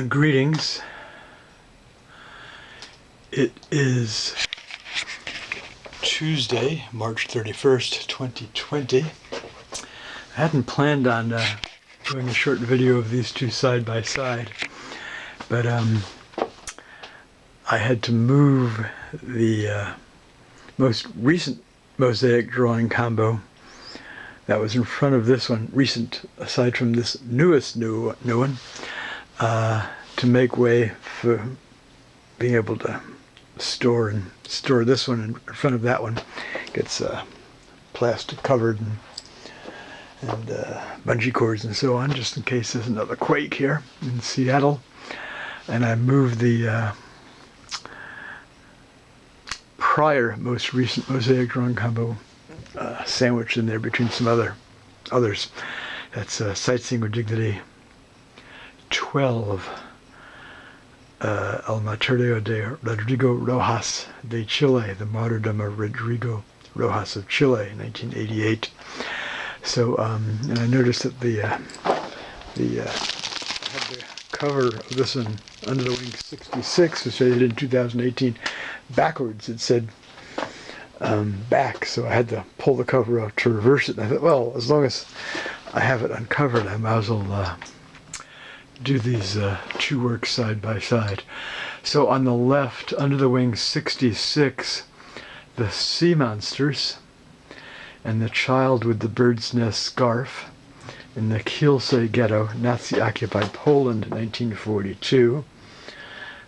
Greetings. It is Tuesday, March 31st, 2020. I hadn't planned on doing a short video of these two side by side, but I had to move the most recent mosaic drawing combo that was in front of this one, recent aside from this newest new one, to make way for being able to store this one in front of that one. Gets plastic covered and bungee cords and so on, just in case there's another quake here in Seattle. And I moved the prior, most recent mosaic drawing combo sandwiched in there between some others. That's Sightseeing with Dignity 12, El Martirio de Rodrigo Rojas de Chile, the martyrdom of Rodrigo Rojas of Chile, 1988. So, and I noticed that I had the cover of this one, Under the Wing 66, which I did in 2018, backwards. It said back, so I had to pull the cover out to reverse it. And I thought, well, as long as I have it uncovered, I might as well do these two works side by side. So on the left, Under the Wing 66, the sea monsters and the child with the bird's nest scarf in the Kielce ghetto, Nazi-occupied Poland, 1942.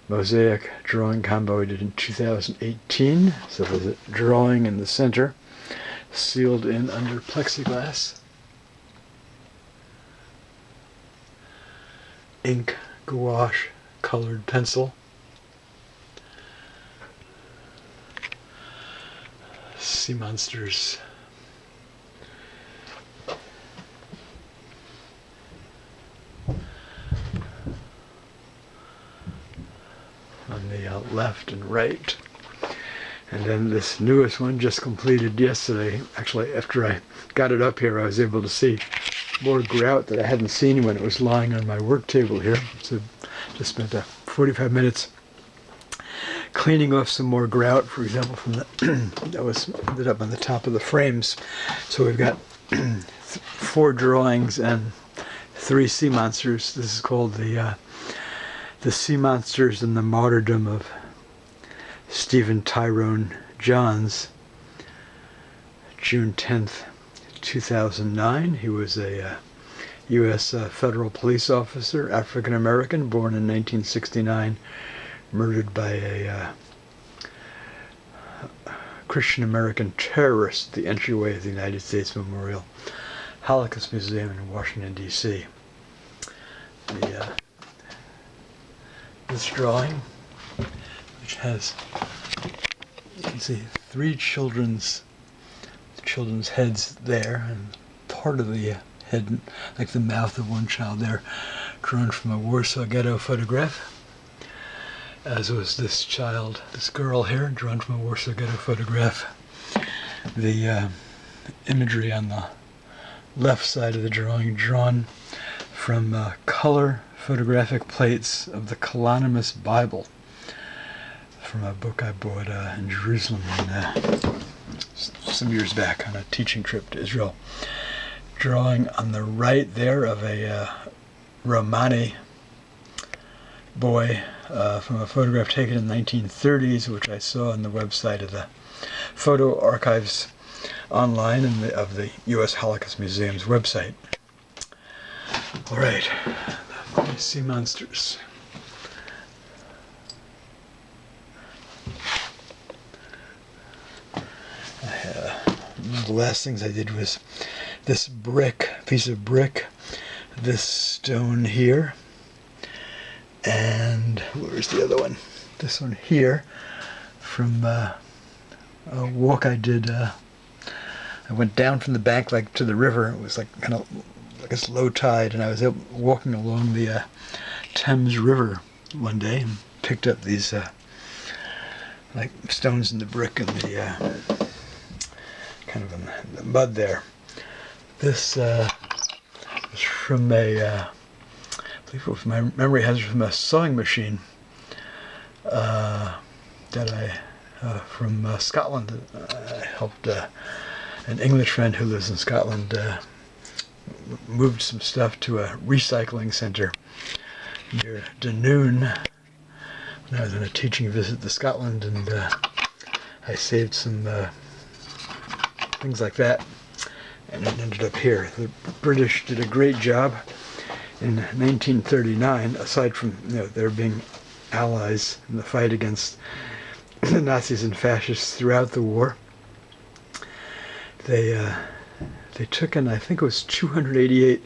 Mosaic drawing combo I did in 2018. So there's a drawing in the center, sealed in under plexiglass. Ink, gouache, colored pencil. Sea monsters. On the left and right. And then this newest one just completed yesterday. Actually, after I got it up here, I was able to see more grout that I hadn't seen when it was lying on my work table here. So just spent 45 minutes cleaning off some more grout, for example, from the that was ended up on the top of the frames. So we've got 4 drawings and 3 sea monsters. This is called the Sea Monsters and the Martyrdom of Stephen Tyrone Johns, June 10th, 2009. He was a U.S. federal police officer, African American, born in 1969, murdered by a Christian American terrorist at the entryway of the United States Memorial Holocaust Museum in Washington, D.C. This drawing, which has, you can see 3 children's heads there, and part of the head, like the mouth of one child there, drawn from a Warsaw Ghetto photograph, as was this girl here, drawn from a Warsaw Ghetto photograph. The imagery on the left side of the drawing, drawn from color photographic plates of the Colonimus Bible, from a book I bought in Jerusalem some years back on a teaching trip to Israel. Drawing on the right there of a Romani boy from a photograph taken in the 1930s, which I saw on the website of the photo archives online and of the U.S. Holocaust Museum's website. All right, the sea monsters. One of the last things I did was this piece of brick, this stone here, and where's the other one? This one here, from a walk I did. I went down from the bank like to the river. It was like kind of, I guess, low tide, and I was walking along the Thames River one day and picked up these like stones in the brick and the kind of in the mud there. This was from a believe if my memory has it, from a sewing machine that from Scotland. I helped an English friend who lives in Scotland moved some stuff to a recycling center near Dunoon when I was on a teaching visit to Scotland, and I saved some things like that, and it ended up here. The British did a great job in 1939, aside from there being allies in the fight against the Nazis and fascists throughout the war. They took in, I think it was 288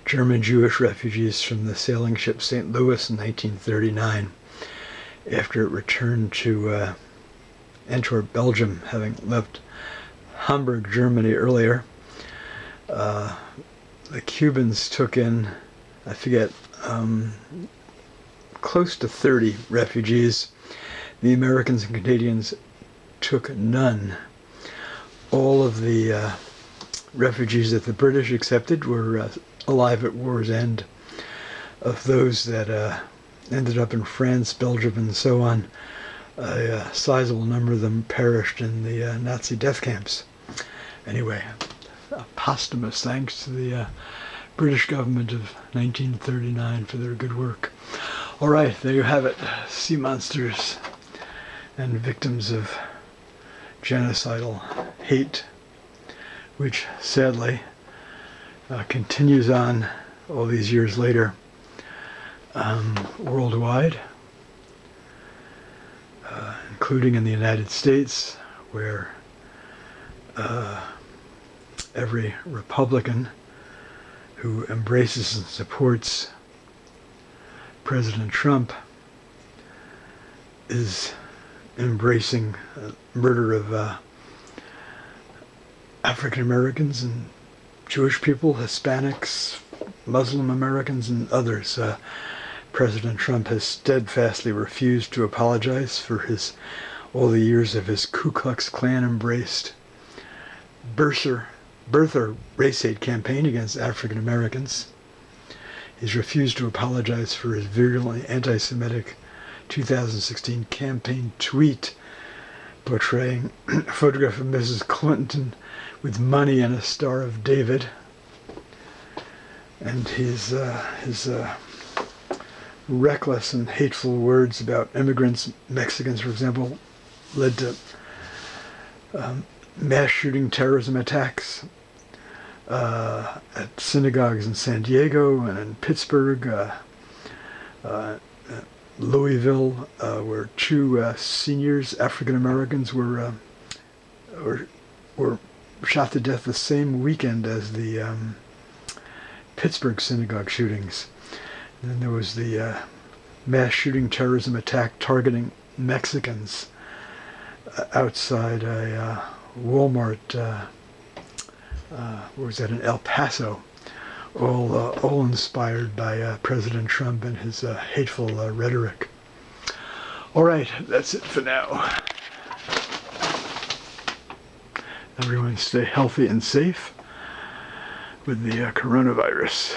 German Jewish refugees from the sailing ship St. Louis in 1939, after it returned to Antwerp, Belgium, having left Hamburg, Germany earlier. The Cubans took in, I forget, close to 30 refugees. The Americans and Canadians took none. All of the refugees that the British accepted were alive at war's end. Of those that ended up in France, Belgium, and so on, a sizable number of them perished in the Nazi death camps. Anyway, a posthumous thanks to the British government of 1939 for their good work. All right, there you have it. Sea monsters and victims of genocidal hate, which sadly continues on all these years later worldwide, including in the United States, where every Republican who embraces and supports President Trump is embracing murder of African Americans and Jewish people, Hispanics, Muslim Americans, and others. President Trump has steadfastly refused to apologize for all the years of his Ku Klux Klan embraced birther race hate campaign against African Americans. He's refused to apologize for his virulently anti-Semitic 2016 campaign tweet portraying a photograph of Mrs. Clinton with money and a Star of David. And his reckless and hateful words about immigrants, Mexicans, for example, led to mass shooting terrorism attacks at synagogues in San Diego and in Pittsburgh, Louisville, where two seniors, African Americans, were shot to death the same weekend as the Pittsburgh synagogue shootings. And then there was the mass shooting terrorism attack targeting Mexicans outside a Walmart. Where was that, in El Paso? All inspired by President Trump and his hateful rhetoric. All right, that's it for now. Everyone stay healthy and safe with the coronavirus.